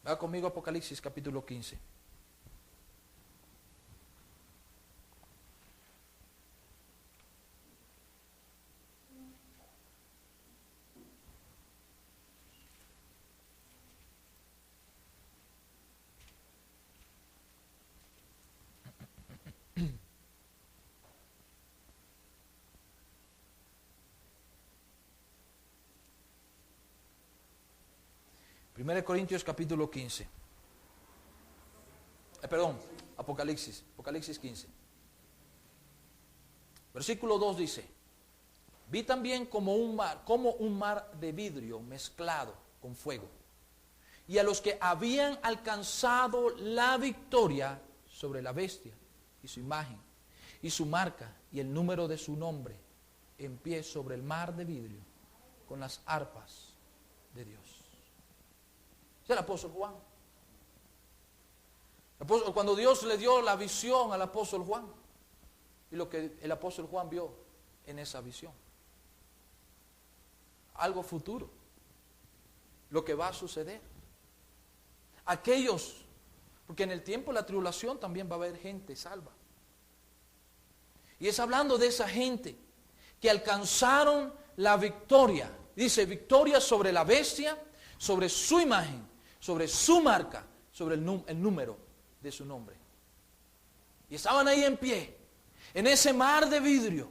Va conmigo a Apocalipsis capítulo 15. Primera de Corintios capítulo 15. Apocalipsis 15. Versículo 2 dice: vi también como un mar de vidrio mezclado con fuego, y a los que habían alcanzado la victoria sobre la bestia y su imagen y su marca y el número de su nombre, en pie sobre el mar de vidrio con las arpas de Dios. Es el apóstol Juan. Cuando Dios le dio la visión al apóstol Juan, y lo que el apóstol Juan vio en esa visión, algo futuro, lo que va a suceder. Aquellos, porque en el tiempo de la tribulación también va a haber gente salva, y es hablando de esa gente que alcanzaron la victoria. Dice: victoria sobre la bestia, sobre su imagen, sobre su marca, sobre el número de su nombre. Y estaban ahí en pie, en ese mar de vidrio,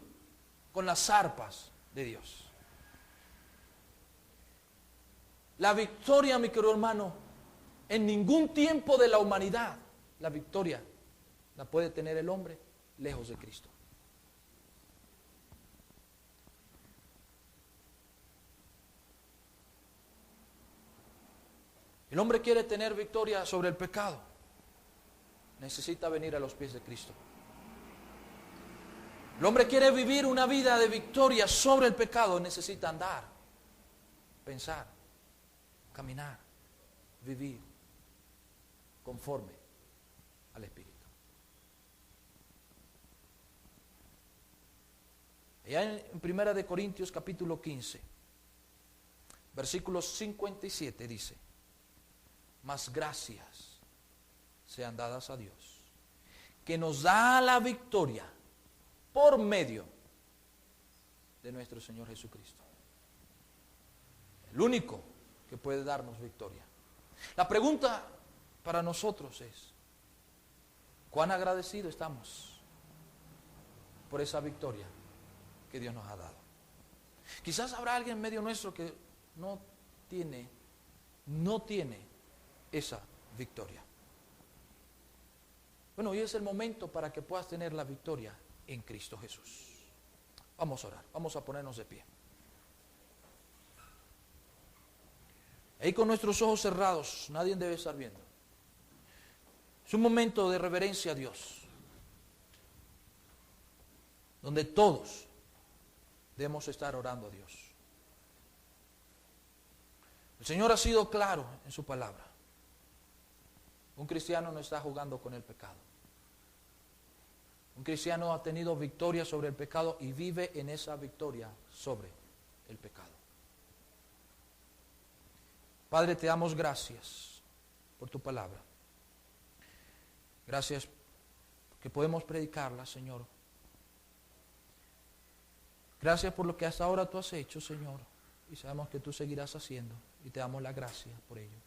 con las arpas de Dios. La victoria, mi querido hermano, en ningún tiempo de la humanidad, la victoria la puede tener el hombre lejos de Cristo. El hombre quiere tener victoria sobre el pecado, necesita venir a los pies de Cristo. El hombre quiere vivir una vida de victoria sobre el pecado, necesita andar, pensar, caminar, vivir conforme al Espíritu. Allá en Primera de Corintios capítulo 15, versículo 57 dice: mas gracias sean dadas a Dios, que nos da la victoria por medio de nuestro Señor Jesucristo. El único que puede darnos victoria. La pregunta para nosotros es: ¿cuán agradecidos estamos por esa victoria que Dios nos ha dado? Quizás habrá alguien en medio nuestro que no tiene esa victoria. Bueno, hoy es el momento para que puedas tener la victoria en Cristo Jesús. Vamos a orar, vamos a ponernos de pie. Ahí con nuestros ojos cerrados, nadie debe estar viendo. Es un momento de reverencia a Dios, donde todos debemos estar orando a Dios. El Señor ha sido claro en su palabra. Un cristiano no está jugando con el pecado. Un cristiano ha tenido victoria sobre el pecado y vive en esa victoria sobre el pecado. Padre, te damos gracias por tu palabra. Gracias que podemos predicarla, Señor. Gracias por lo que hasta ahora tú has hecho, Señor. Y sabemos que tú seguirás haciendo. Y te damos la gracia por ello.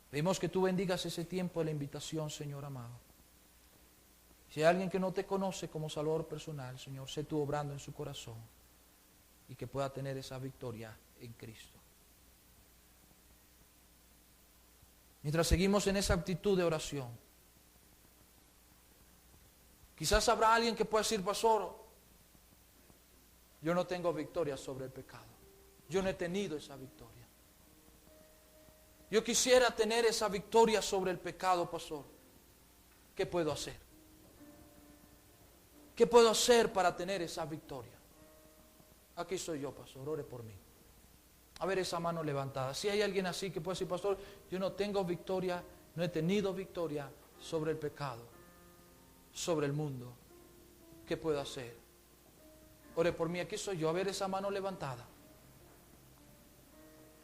Pedimos que tú bendigas ese tiempo de la invitación, Señor amado. Si hay alguien que no te conoce como Salvador personal, Señor, sé tú obrando en su corazón. Y que pueda tener esa victoria en Cristo. Mientras seguimos en esa actitud de oración, quizás habrá alguien que pueda decir, pastor, yo no tengo victoria sobre el pecado. Yo no he tenido esa victoria. Yo quisiera tener esa victoria sobre el pecado, pastor. ¿Qué puedo hacer? ¿Qué puedo hacer para tener esa victoria? Aquí soy yo, pastor, ore por mí. A ver esa mano levantada. Si hay alguien así que puede decir, pastor, yo no tengo victoria, no he tenido victoria sobre el pecado, sobre el mundo. ¿Qué puedo hacer? Ore por mí, aquí soy yo. A ver esa mano levantada.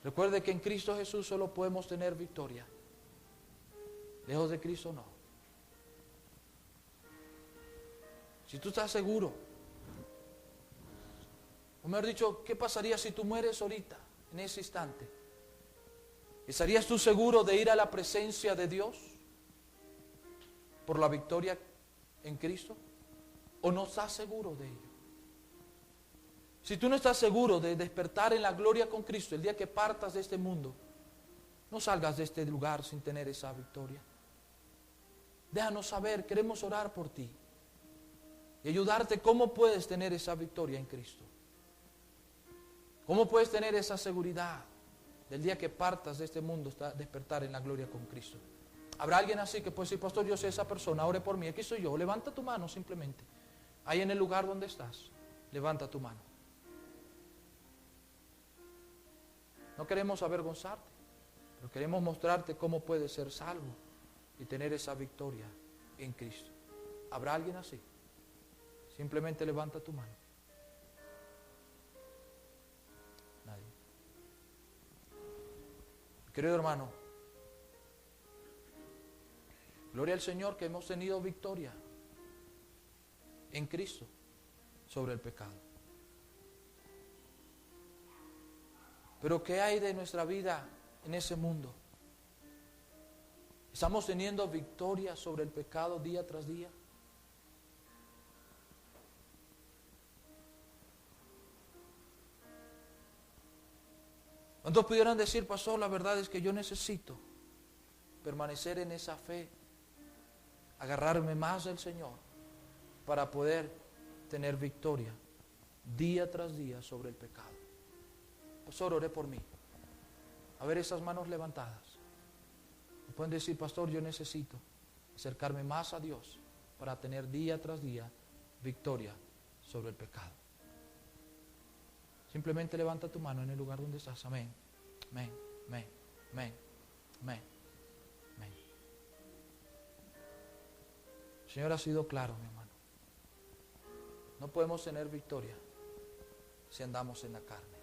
Recuerde que en Cristo Jesús solo podemos tener victoria. Lejos de Cristo no. Si tú estás seguro, o mejor dicho, ¿qué pasaría si tú mueres ahorita, en ese instante? ¿Estarías tú seguro de ir a la presencia de Dios por la victoria en Cristo? ¿O no estás seguro de ello? Si tú no estás seguro de despertar en la gloria con Cristo el día que partas de este mundo, no salgas de este lugar sin tener esa victoria. Déjanos saber, queremos orar por ti y ayudarte cómo puedes tener esa victoria en Cristo. ¿Cómo puedes tener esa seguridad del día que partas de este mundo, despertar en la gloria con Cristo? ¿Habrá alguien así que puede decir, pastor, yo soy esa persona, ore por mí, aquí soy yo? Levanta tu mano simplemente. Ahí en el lugar donde estás, levanta tu mano. No queremos avergonzarte, pero queremos mostrarte cómo puedes ser salvo y tener esa victoria en Cristo. ¿Habrá alguien así? Simplemente levanta tu mano. Nadie. Querido hermano, gloria al Señor que hemos tenido victoria en Cristo sobre el pecado. Pero ¿qué hay de nuestra vida en ese mundo? ¿Estamos teniendo victoria sobre el pecado día tras día? ¿Cuántos pudieran decir, pastor, la verdad es que yo necesito permanecer en esa fe, agarrarme más del Señor para poder tener victoria día tras día sobre el pecado? Pastor, ore por mí. A ver esas manos levantadas. Pueden decir, pastor, yo necesito acercarme más a Dios para tener día tras día victoria sobre el pecado. Simplemente levanta tu mano en el lugar donde estás. Amén. Amén. Amén. Amén. Amén. Amén. El Señor ha sido claro, mi hermano. No podemos tener victoria si andamos en la carne.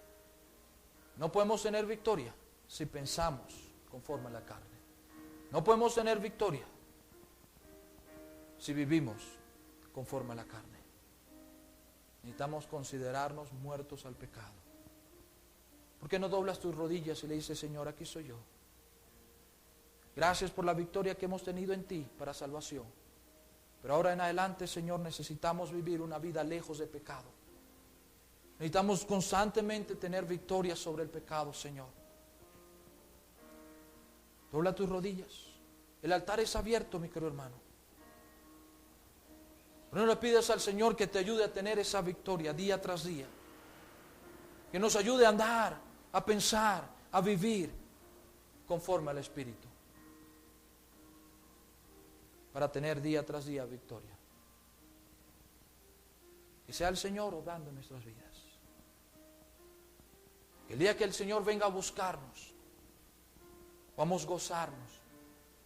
No podemos tener victoria si pensamos conforme a la carne. No podemos tener victoria si vivimos conforme a la carne. Necesitamos considerarnos muertos al pecado. ¿Por qué no doblas tus rodillas y le dices, Señor, aquí soy yo? Gracias por la victoria que hemos tenido en ti para salvación. Pero ahora en adelante, Señor, necesitamos vivir una vida lejos de pecado. Necesitamos constantemente tener victoria sobre el pecado, Señor. Dobla tus rodillas. El altar es abierto, mi querido hermano. Pero no le pides al Señor que te ayude a tener esa victoria día tras día. Que nos ayude a andar, a pensar, a vivir conforme al Espíritu. para tener día tras día victoria. Que sea el Señor obrando en nuestras vidas. Que el día que el Señor venga a buscarnos, vamos a gozarnos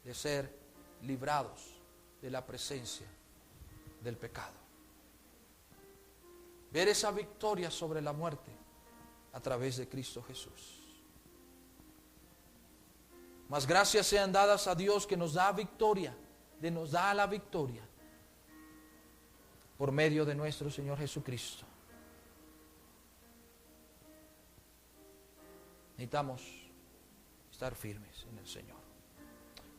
de ser librados de la presencia del pecado. Ver esa victoria sobre la muerte a través de Cristo Jesús. Mas gracias sean dadas a Dios que nos da victoria, nos da la victoria por medio de nuestro Señor Jesucristo. Necesitamos estar firmes en el Señor.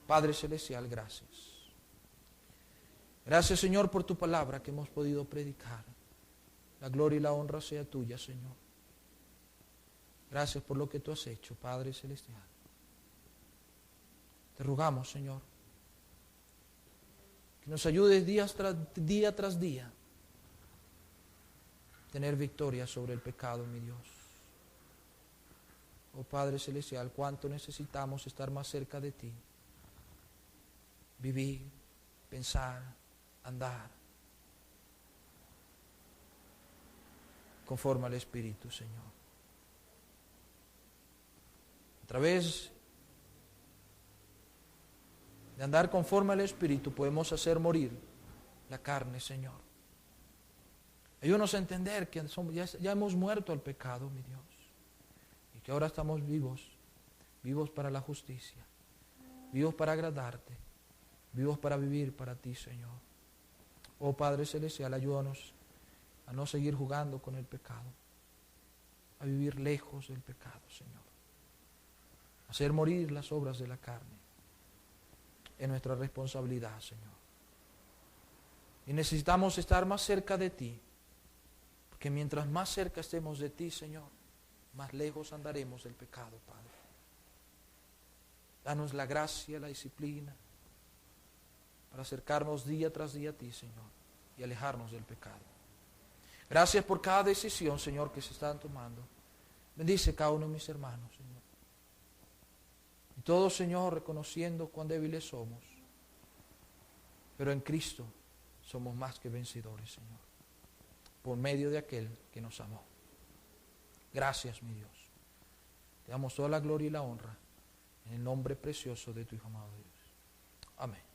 Padre Celestial, gracias. Gracias, Señor, por tu palabra que hemos podido predicar. La gloria y la honra sea tuya, Señor. Gracias por lo que tú has hecho, Padre Celestial. Te rogamos, Señor, que nos ayudes día tras día a tener victoria sobre el pecado, mi Dios. Oh Padre Celestial, cuánto necesitamos estar más cerca de ti. Vivir, pensar, andar conforme al Espíritu, Señor. A través de andar conforme al Espíritu podemos hacer morir la carne, Señor. Ayúdanos a entender que ya hemos muerto al pecado, mi Dios, y que ahora estamos vivos para la justicia, vivos para agradarte, vivos para vivir para ti, Señor. Oh Padre Celestial, ayúdanos a no seguir jugando con el pecado, a vivir lejos del pecado, Señor, a hacer morir las obras de la carne. Es nuestra responsabilidad, Señor. Y necesitamos estar más cerca de ti, porque mientras más cerca estemos de ti, Señor, más lejos andaremos del pecado, Padre. Danos la gracia, la disciplina, para acercarnos día tras día a ti, Señor, y alejarnos del pecado. Gracias por cada decisión, Señor, que se están tomando. Bendice cada uno de mis hermanos, Señor. Y todos, Señor, reconociendo cuán débiles somos, pero en Cristo somos más que vencedores, Señor, por medio de aquel que nos amó. Gracias, mi Dios. Te damos toda la gloria y la honra en el nombre precioso de tu Hijo amado Dios. Amén.